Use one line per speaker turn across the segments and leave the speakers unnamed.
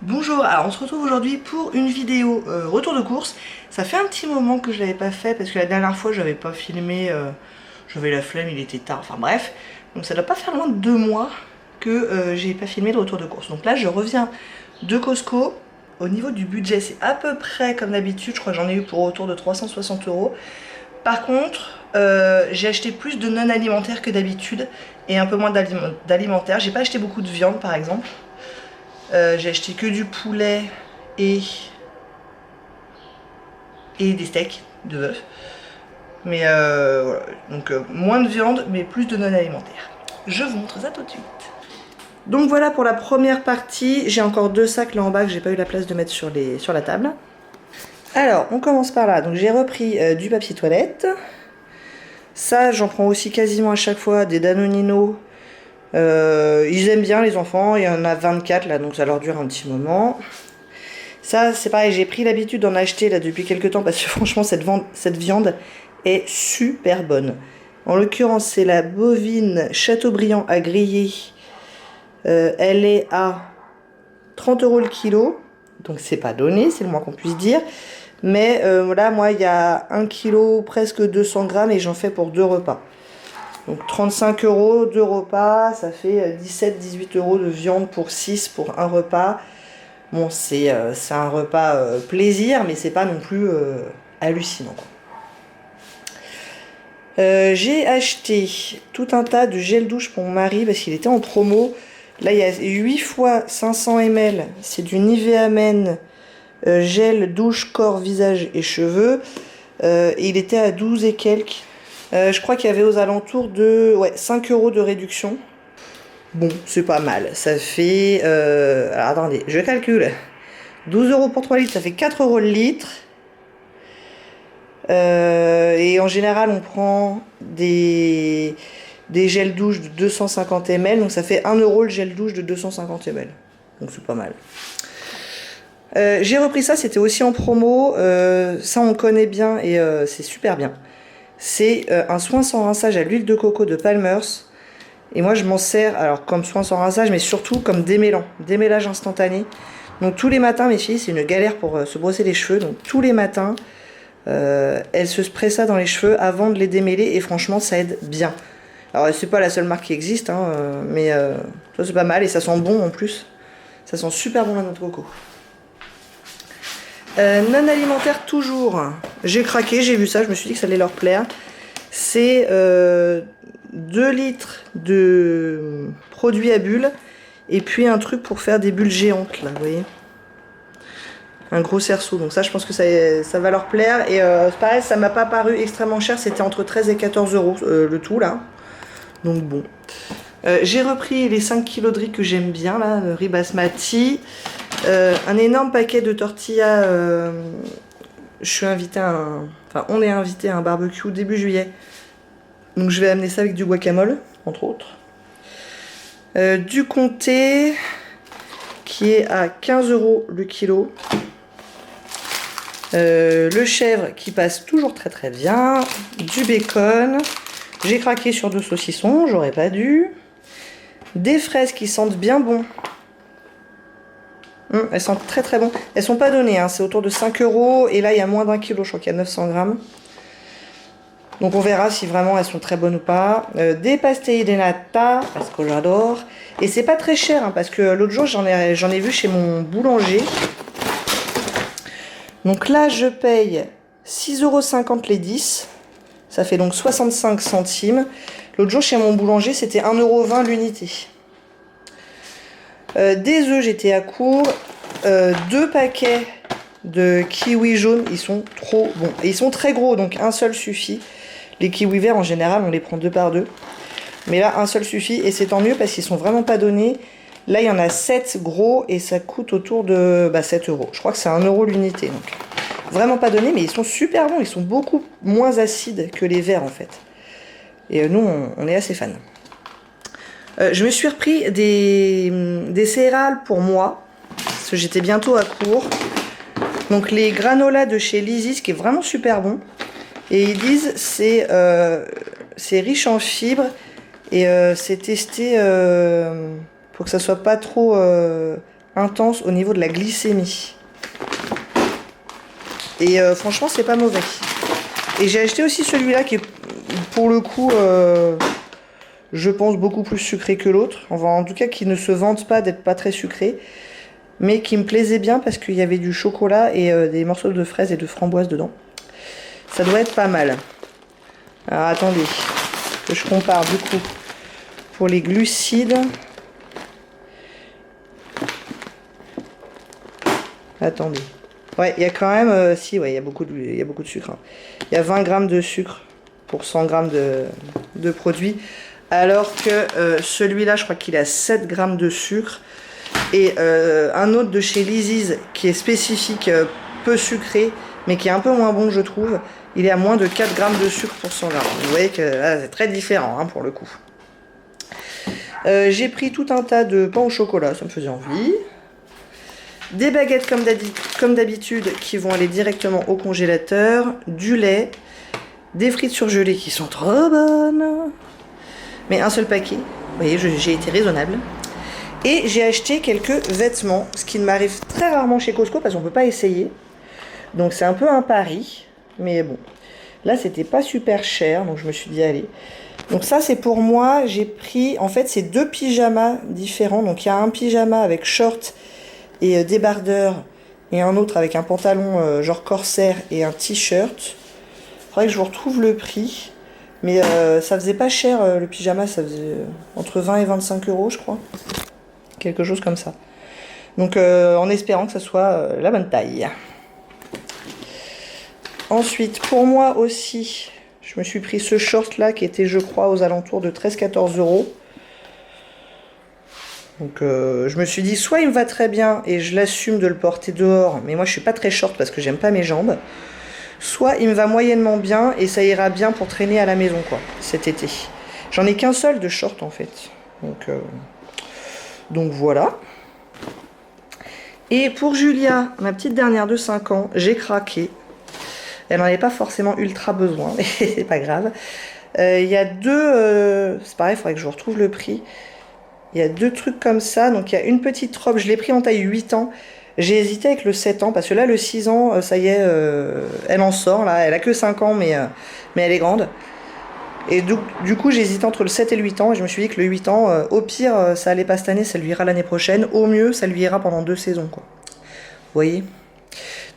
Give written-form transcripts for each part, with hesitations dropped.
Bonjour, alors on se retrouve aujourd'hui pour une vidéo retour de course. Ça fait un petit moment que je l'avais pas fait parce que la dernière fois j'avais pas filmé, j'avais la flemme, il était tard, enfin bref. Donc ça doit pas faire loin de 2 mois que j'ai pas filmé de retour de course. Donc là je reviens de Costco. Au niveau du budget c'est à peu près comme d'habitude, je crois que j'en ai eu pour autour de 360 €. Par contre j'ai acheté plus de non alimentaires que d'habitude et un peu moins d'alimentaires. J'ai pas acheté beaucoup de viande par exemple. J'ai acheté que du poulet et des steaks de bœuf. Mais voilà, donc moins de viande mais plus de non alimentaire. Je vous montre ça tout de suite. Donc voilà pour la première partie. J'ai encore 2 sacs là en bas que j'ai pas eu la place de mettre sur la table. Alors on commence par là. Donc j'ai repris du papier toilette. Ça j'en prends aussi quasiment à chaque fois, des Danonino. Ils aiment bien les enfants, il y en a 24 là donc ça leur dure un petit moment. Ça c'est pareil, j'ai pris l'habitude d'en acheter là depuis quelques temps parce que franchement cette viande est super bonne. En l'occurrence c'est la bovine Châteaubriand à griller. Elle est à 30 € le kilo, donc c'est pas donné, c'est le moins qu'on puisse dire. Mais voilà, moi il y a 1 kg, presque 200 grammes et j'en fais pour 2 repas. Donc 35 €, 2 repas, ça fait 17-18 € de viande pour 6 pour un repas. Bon, c'est un repas plaisir, mais c'est pas non plus hallucinant. J'ai acheté tout un tas de gel douche pour mon mari parce qu'il était en promo. Là, il y a 8 fois 500 ml. C'est du Nivea Men gel douche corps, visage et cheveux. Et il était à 12 et quelques. Je crois qu'il y avait aux alentours de 5 € de réduction. Bon, c'est pas mal. Ça fait... alors attendez, je calcule. 12 € pour 3 litres, ça fait 4 € le litre. Et en général, on prend des gels douche de 250 ml. Donc ça fait 1 € le gel douche de 250 ml. Donc c'est pas mal. J'ai repris ça, c'était aussi en promo. Ça, on connaît bien et c'est super bien. C'est un soin sans rinçage à l'huile de coco de Palmer's. Et moi je m'en sers alors comme soin sans rinçage mais surtout comme démêlant, démêlage instantané. Donc tous les matins mes filles, c'est une galère pour se brosser les cheveux. Donc tous les matins, elles se spraient ça dans les cheveux avant de les démêler et franchement ça aide bien. Alors c'est pas la seule marque qui existe hein, mais ça c'est pas mal et ça sent bon en plus. Ça sent super bon la noix de coco. Non alimentaire toujours. J'ai craqué, j'ai vu ça, je me suis dit que ça allait leur plaire. C'est 2 litres de produits à bulles et puis un truc pour faire des bulles géantes là, vous voyez. Un gros cerceau, donc ça je pense que ça va leur plaire. Et c'est pareil, ça m'a pas paru extrêmement cher, c'était entre 13 et 14 € le tout là. Donc bon. J'ai repris les 5 kg de riz que j'aime bien là, le riz basmati. Un énorme paquet de tortillas. Je suis invitée à on est invité à un barbecue début juillet. Donc je vais amener ça avec du guacamole, entre autres. Du comté, qui est à 15 € le kilo. Le chèvre qui passe toujours très très bien. Du bacon. J'ai craqué sur 2 saucissons, j'aurais pas dû. Des fraises qui sentent bien bon. Elles sentent très très bon. Elles sont pas données, hein, c'est autour de 5 € et là il y a moins d'1 kg, je crois qu'il y a 900 grammes. Donc on verra si vraiment elles sont très bonnes ou pas. Des pastilles de nata, parce que j'adore. Et c'est pas très cher, hein, parce que l'autre jour j'en ai vu chez mon boulanger. Donc là je paye 6,50 € les 10. Ça fait donc 65 centimes. L'autre jour chez mon boulanger c'était 1,20 € l'unité. Des œufs, j'étais à court. 2 paquets de kiwis jaunes, ils sont trop bons. Et ils sont très gros, donc un seul suffit. Les kiwis verts, en général, on les prend 2 par 2. Mais là, un seul suffit. Et c'est tant mieux parce qu'ils sont vraiment pas donnés. Là, il y en a 7 gros et ça coûte autour de 7 €. Je crois que c'est 1 € l'unité. Donc, vraiment pas donnés, mais ils sont super bons. Ils sont beaucoup moins acides que les verts, en fait. Et nous, on est assez fans. Je me suis repris des céréales pour moi, parce que j'étais bientôt à court. Donc les granolas de chez Lizzy, qui est vraiment super bon. Et ils disent c'est riche en fibres et c'est testé pour que ça soit pas trop intense au niveau de la glycémie. Et franchement, c'est pas mauvais. Et j'ai acheté aussi celui-là qui est, pour le coup, je pense, beaucoup plus sucré que l'autre. Enfin, en tout cas, qui ne se vante pas d'être pas très sucré. Mais qui me plaisait bien parce qu'il y avait du chocolat et des morceaux de fraises et de framboises dedans. Ça doit être pas mal. Alors, attendez, que je compare du coup. Pour les glucides... Attendez. Ouais, il y a quand même... si, ouais, il y a beaucoup de sucre. Hein. Il y a 20 grammes de sucre pour 100 grammes de produit. Alors que celui-là, je crois qu'il a 7 grammes de sucre. Et un autre de chez Lizzie's qui est spécifique, peu sucré, mais qui est un peu moins bon, je trouve. Il est à moins de 4 grammes de sucre pour 100 grammes. Vous voyez que c'est très différent, hein, pour le coup. J'ai pris tout un tas de pain au chocolat, ça me faisait envie. Des baguettes comme d'habitude qui vont aller directement au congélateur, du lait, des frites surgelées qui sont trop bonnes, mais un seul paquet, vous voyez, j'ai été raisonnable. Et j'ai acheté quelques vêtements, ce qui ne m'arrive très rarement chez Costco parce qu'on ne peut pas essayer. Donc c'est un peu un pari, mais bon. Là c'était pas super cher, donc je me suis dit allez. Donc ça c'est pour moi, j'ai pris, en fait c'est 2 pyjamas différents. Donc il y a un pyjama avec short et débardeur et un autre avec un pantalon genre corsaire et un t-shirt. Faudrait que je vous retrouve le prix, mais ça faisait pas cher le pyjama, ça faisait entre 20 et 25 euros je crois, quelque chose comme ça. Donc en espérant que ça soit la bonne taille. Ensuite pour moi aussi, je me suis pris ce short là qui était je crois aux alentours de 13-14 euros. Donc je me suis dit soit il me va très bien et je l'assume de le porter dehors, mais moi je suis pas très short parce que j'aime pas mes jambes, soit il me va moyennement bien et ça ira bien pour traîner à la maison quoi cet été. J'en ai qu'un seul de short en fait, donc voilà. Et pour Julia, ma petite dernière de 5 ans, j'ai craqué. Elle n'en avait pas forcément ultra besoin, mais c'est pas grave. Il y a deux, c'est pareil, il faudrait que je retrouve le prix. Il y a 2 trucs comme ça. Donc il y a une petite robe, je l'ai pris en taille 8 ans. J'ai hésité avec le 7 ans, parce que là le 6 ans, ça y est, elle en sort. Là. Elle a que 5 ans, mais elle est grande. Et du coup j'ai hésité entre le 7 et le 8 ans. Et je me suis dit que le 8 ans, au pire, ça allait pas cette année, ça lui ira l'année prochaine. Au mieux, ça lui ira pendant 2 saisons, quoi. Vous voyez ?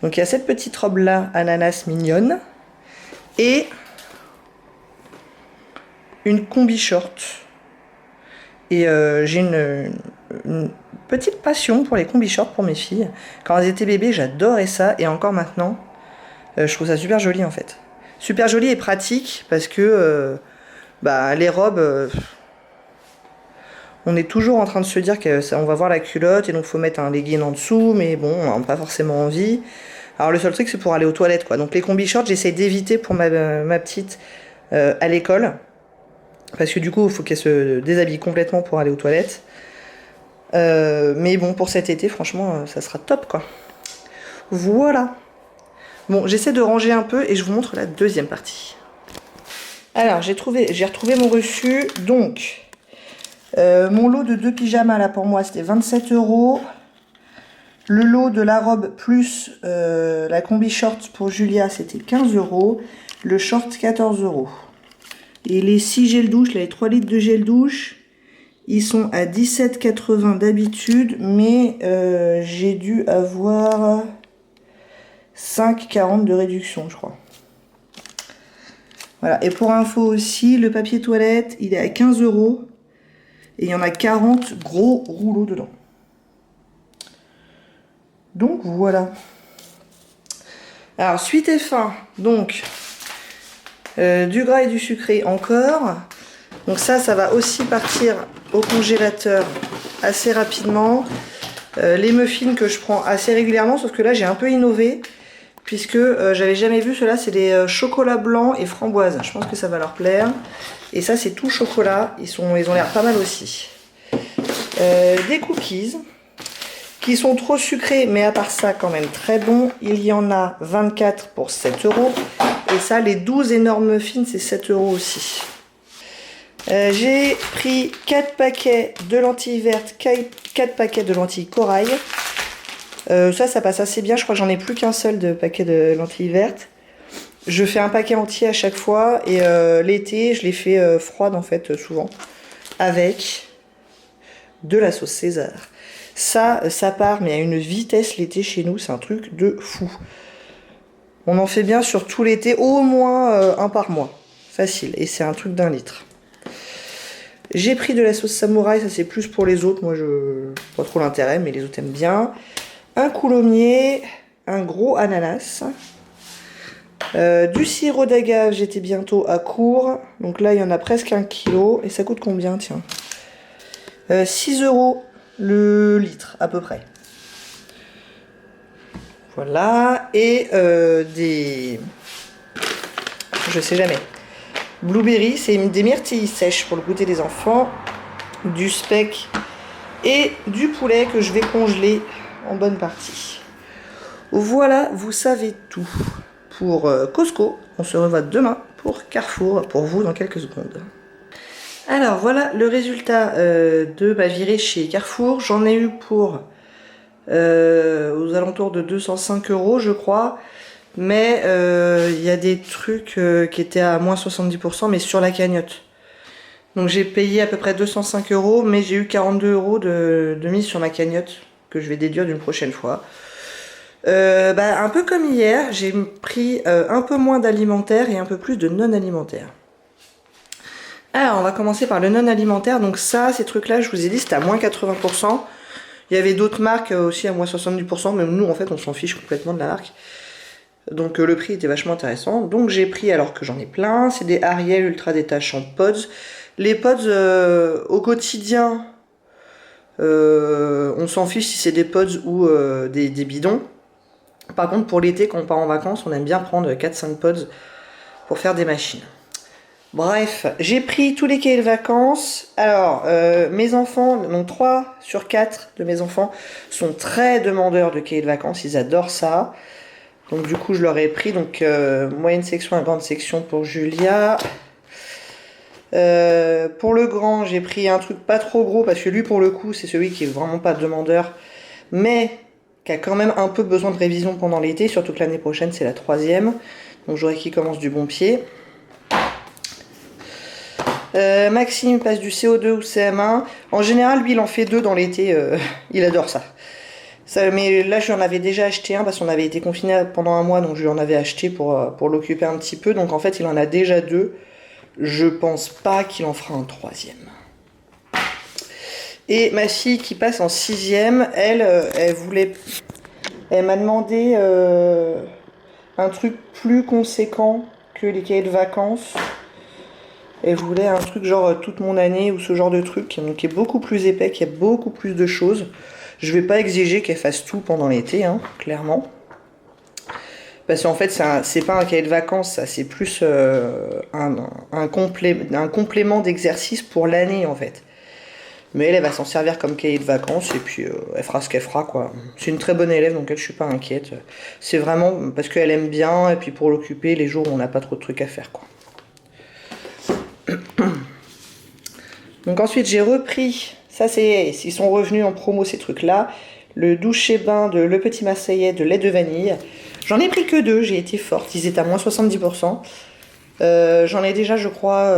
Donc il y a cette petite robe là, ananas mignonne. Et une combi short. Et j'ai une petite passion pour les combi shorts pour mes filles. Quand elles étaient bébés, j'adorais ça. Et encore maintenant, je trouve ça super joli en fait. Super joli et pratique parce que les robes, on est toujours en train de se dire qu'on va voir la culotte et donc il faut mettre un legging en dessous. Mais bon, on n'a pas forcément envie. Alors le seul truc, c'est pour aller aux toilettes, quoi. Donc les combi shorts, j'essaie d'éviter pour ma petite à l'école. Parce que du coup, il faut qu'elle se déshabille complètement pour aller aux toilettes. Mais bon, pour cet été, franchement, ça sera top, quoi. Voilà. Bon, j'essaie de ranger un peu et je vous montre la deuxième partie. Alors, j'ai retrouvé mon reçu. Donc, mon lot de 2 pyjamas, là, pour moi, c'était 27 euros. Le lot de la robe plus la combi short pour Julia, c'était 15 euros. Le short, 14 euros. Et les 6 gels douche, là, les 3 litres de gel douche, ils sont à 17,80 d'habitude, mais j'ai dû avoir 5,40 de réduction, je crois. Voilà, et pour info aussi, le papier toilette, il est à 15 euros, et il y en a 40 gros rouleaux dedans. Donc voilà. Alors, suite et fin, donc... du gras et du sucré encore. Donc ça va aussi partir au congélateur assez rapidement. Les muffins que je prends assez régulièrement, sauf que là j'ai un peu innové, puisque j'avais jamais vu cela, c'est des chocolats blancs et framboises. Je pense que ça va leur plaire. Et ça c'est tout chocolat, ils ont l'air pas mal aussi. Des cookies qui sont trop sucrés, mais à part ça quand même très bons. Il y en a 24 pour 7 euros. Et ça, les 12 énormes muffins, c'est 7 euros aussi. J'ai pris 4 paquets de lentilles vertes, 4 paquets de lentilles corail. Ça passe assez bien. Je crois que j'en ai plus qu'un seul de paquet de lentilles vertes. Je fais un paquet entier à chaque fois. Et l'été, je les fais froides en fait, souvent. Avec de la sauce César. Ça part, mais à une vitesse l'été chez nous. C'est un truc de fou. On en fait bien sur tout l'été. Au moins un par mois. Facile. Et c'est un truc d'1 litre. J'ai pris de la sauce samouraï, ça c'est plus pour les autres, moi je pas trop l'intérêt, mais les autres aiment bien. Un coulommiers, un gros ananas, du sirop d'agave, j'étais bientôt à court, donc là il y en a presque 1 kg, et ça coûte combien, tiens 6 € le litre à peu près. Voilà, et des... je sais jamais. Blueberry, c'est des myrtilles sèches pour le goûter des enfants, du speck et du poulet que je vais congeler en bonne partie. Voilà, vous savez tout pour Costco. On se revoit demain pour Carrefour, pour vous dans quelques secondes. Alors voilà le résultat de ma virée chez Carrefour. J'en ai eu pour aux alentours de 205 € je crois. Mais il y a des trucs qui étaient à moins 70%, mais sur la cagnotte. Donc j'ai payé à peu près 205 €, mais j'ai eu 42 € de mise sur ma cagnotte, que je vais déduire d'une prochaine fois. Un peu comme hier, j'ai pris un peu moins d'alimentaire et un peu plus de non alimentaire. Alors on va commencer par le non alimentaire. Donc ça, ces trucs-là, je vous ai dit, c'était à moins 80%. Il y avait d'autres marques aussi à moins 70%, mais nous en fait on s'en fiche complètement de la marque. Donc le prix était vachement intéressant. Donc j'ai pris, alors que j'en ai plein, c'est des Ariel Ultra Détachants Pods. Les Pods au quotidien, on s'en fiche si c'est des Pods ou des bidons. Par contre pour l'été, quand on part en vacances, on aime bien prendre 4-5 Pods pour faire des machines. Bref, j'ai pris tous les cahiers de vacances. Alors, mes enfants, donc 3 sur 4 de mes enfants sont très demandeurs de cahiers de vacances, ils adorent ça. Donc du coup je leur ai pris moyenne section et grande section pour Julia. Pour le grand j'ai pris un truc pas trop gros parce que lui pour le coup c'est celui qui est vraiment pas demandeur mais qui a quand même un peu besoin de révision pendant l'été, surtout que l'année prochaine c'est la 3e. Donc j'aurais qu'il commence du bon pied. Maxime passe du CO2 ou CM1. En général lui il en fait 2 dans l'été, il adore ça. Mais là, je lui en avais déjà acheté un parce qu'on avait été confinés pendant un mois, donc je lui en avais acheté pour l'occuper un petit peu. Donc en fait, il en a déjà 2. Je pense pas qu'il en fera un 3e. Et ma fille qui passe en 6e, elle m'a demandé un truc plus conséquent que les cahiers de vacances. Elle voulait un truc genre toute mon année ou ce genre de truc, donc qui est beaucoup plus épais, qui a beaucoup plus de choses. Je vais pas exiger qu'elle fasse tout pendant l'été, hein, clairement. Parce qu'en fait, c'est pas un cahier de vacances, ça, c'est plus un complément d'exercice pour l'année, en fait. Mais elle va s'en servir comme cahier de vacances, et puis elle fera ce qu'elle fera, quoi. C'est une très bonne élève, donc je suis pas inquiète. C'est vraiment parce qu'elle aime bien, et puis pour l'occuper les jours où on n'a pas trop de trucs à faire, quoi. Donc ensuite, j'ai repris... Ça, ils sont revenus en promo, ces trucs-là. Le douche et bain de Le Petit Marseillais de lait de vanille. J'en ai pris que 2, j'ai été forte. Ils étaient à moins 70%. J'en ai déjà, je crois,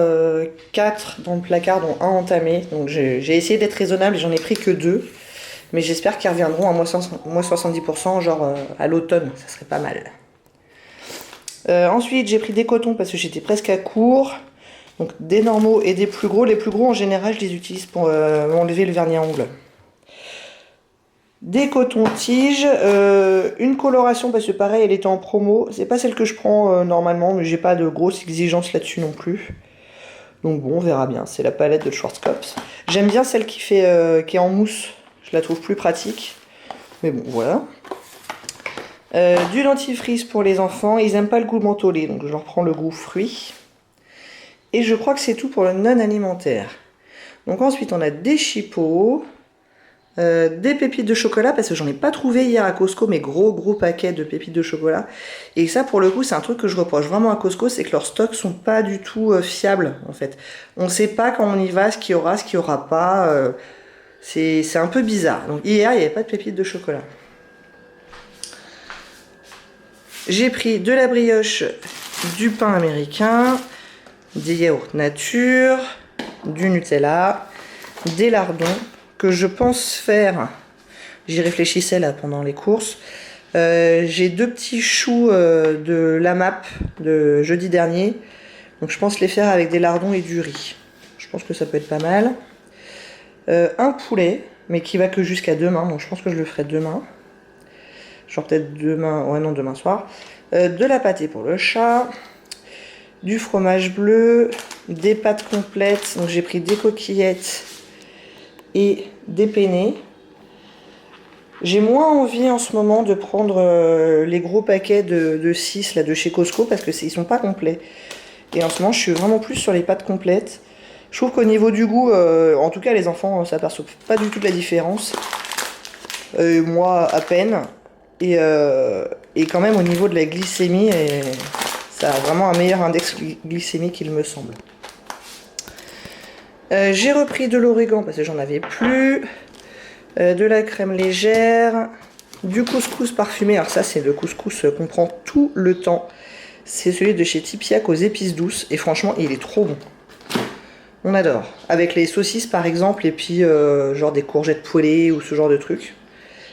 4 dans le placard, dont un entamé. Donc j'ai essayé d'être raisonnable et j'en ai pris que 2. Mais j'espère qu'ils reviendront à moins 70%, genre à l'automne. Ça serait pas mal. Ensuite, j'ai pris des cotons parce que j'étais presque à court. Donc des normaux et des plus gros. Les plus gros, en général, je les utilise pour enlever le vernis à ongles. Des cotons-tiges, une coloration parce que pareil, elle était en promo. C'est pas celle que je prends normalement, mais j'ai pas de grosses exigences là-dessus non plus. Donc bon, on verra bien. C'est la palette de Schwarzkopf. J'aime bien celle qui est en mousse. Je la trouve plus pratique. Mais bon, voilà. Du dentifrice pour les enfants. Ils aiment pas le goût mentholé, donc je leur prends le goût fruit. Et je crois que c'est tout pour le non alimentaire. Donc ensuite on a des chipots, des pépites de chocolat parce que j'en ai pas trouvé hier à Costco, mes gros paquets de pépites de chocolat. Et ça pour le coup c'est un truc que je reproche vraiment à Costco, c'est que leurs stocks sont pas du tout fiables en fait. On sait pas quand on y va ce qu'il y aura, ce qu'il y aura pas. C'est un peu bizarre. Donc hier il n'y avait pas de pépites de chocolat. J'ai pris de la brioche, du pain américain, des yaourts nature, du Nutella, des lardons que je pense faire. J'y réfléchissais là pendant les courses. J'ai 2 petits choux de la MAP de jeudi dernier. Donc je pense les faire avec des lardons et du riz. Je pense que ça peut être pas mal. Un poulet, mais qui va que jusqu'à demain. Donc je pense que je le ferai demain. Genre peut-être demain, ouais non demain soir. De la pâtée pour le chat, du fromage bleu, des pâtes complètes. Donc j'ai pris des coquillettes et des penne. J'ai moins envie en ce moment de prendre les gros paquets de 6 là, de chez Costco parce que ils sont pas complets. Et en ce moment je suis vraiment plus sur les pâtes complètes. Je trouve qu'au niveau du goût, en tout cas les enfants s'aperçoivent pas du tout de la différence. Moi à peine. Et quand même au niveau de la glycémie, ça a vraiment un meilleur index glycémique il me semble. J'ai repris de l'origan parce que j'en avais plus, de la crème légère, du couscous parfumé. Alors ça c'est le couscous qu'on prend tout le temps. C'est celui de chez Tipiak aux épices douces et franchement il est trop bon. On adore. Avec les saucisses par exemple et puis genre des courgettes poêlées ou ce genre de trucs.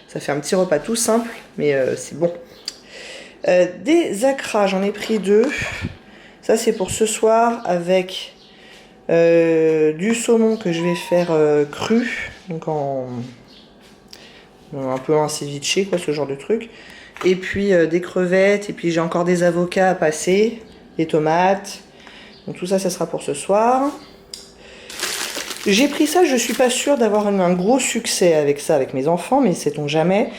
Ça fait un petit repas tout simple, mais c'est bon. Des acras, j'en ai pris 2. Ça, c'est pour ce soir avec du saumon que je vais faire cru. Donc un peu un ceviche, quoi, ce genre de truc. Et puis des crevettes. Et puis j'ai encore des avocats à passer. Des tomates. Donc tout ça, ça sera pour ce soir. J'ai pris ça, je suis pas sûre d'avoir un gros succès avec ça, avec mes enfants, mais sait-on jamais.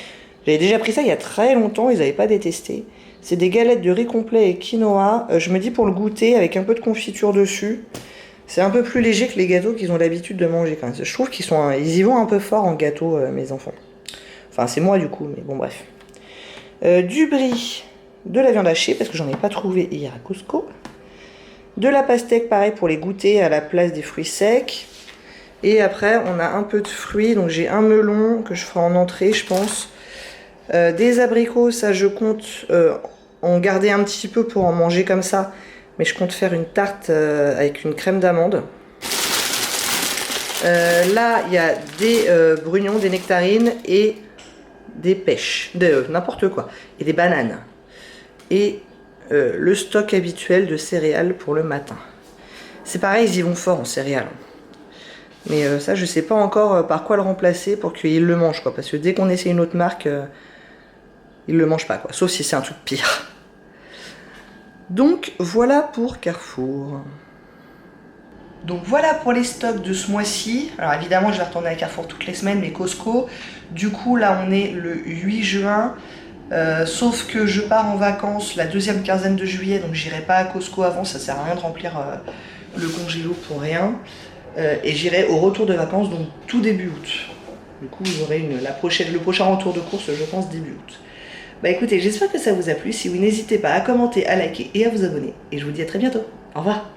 J'avais déjà pris ça il y a très longtemps, ils n'avaient pas détesté. C'est des galettes de riz complet et quinoa. Je me dis pour le goûter, avec un peu de confiture dessus. C'est un peu plus léger que les gâteaux qu'ils ont l'habitude de manger quand même. Je trouve ils y vont un peu fort en gâteau, mes enfants. Enfin, c'est moi du coup, mais bon bref. Du brie, de la viande hachée, parce que j'en ai pas trouvé hier à Costco. De la pastèque, pareil, pour les goûter à la place des fruits secs. Et après, on a un peu de fruits. Donc j'ai un melon que je ferai en entrée, je pense. Des abricots, ça je compte en garder un petit peu pour en manger comme ça. Mais je compte faire une tarte avec une crème d'amande. Là, il y a des brugnons, des nectarines et des pêches. N'importe quoi. Et des bananes. Et le stock habituel de céréales pour le matin. C'est pareil, ils y vont fort en céréales. Mais ça, je sais pas encore par quoi le remplacer pour qu'il le mange, quoi. Parce que dès qu'on essaie une autre marque, il le mange pas, quoi. Sauf si c'est un truc pire. Donc, voilà pour Carrefour. Donc, voilà pour les stocks de ce mois-ci. Alors, évidemment, je vais retourner à Carrefour toutes les semaines, mais Costco. Du coup, là, on est le 8 juin. Sauf que je pars en vacances la deuxième quinzaine de juillet, donc j'irai pas à Costco avant, ça sert à rien de remplir le congélo pour rien. Et j'irai au retour de vacances, donc tout début août. Du coup, vous aurez le prochain retour de course, je pense, début août. Bah écoutez, j'espère que ça vous a plu. Si oui, n'hésitez pas à commenter, à liker et à vous abonner. Et je vous dis à très bientôt. Au revoir.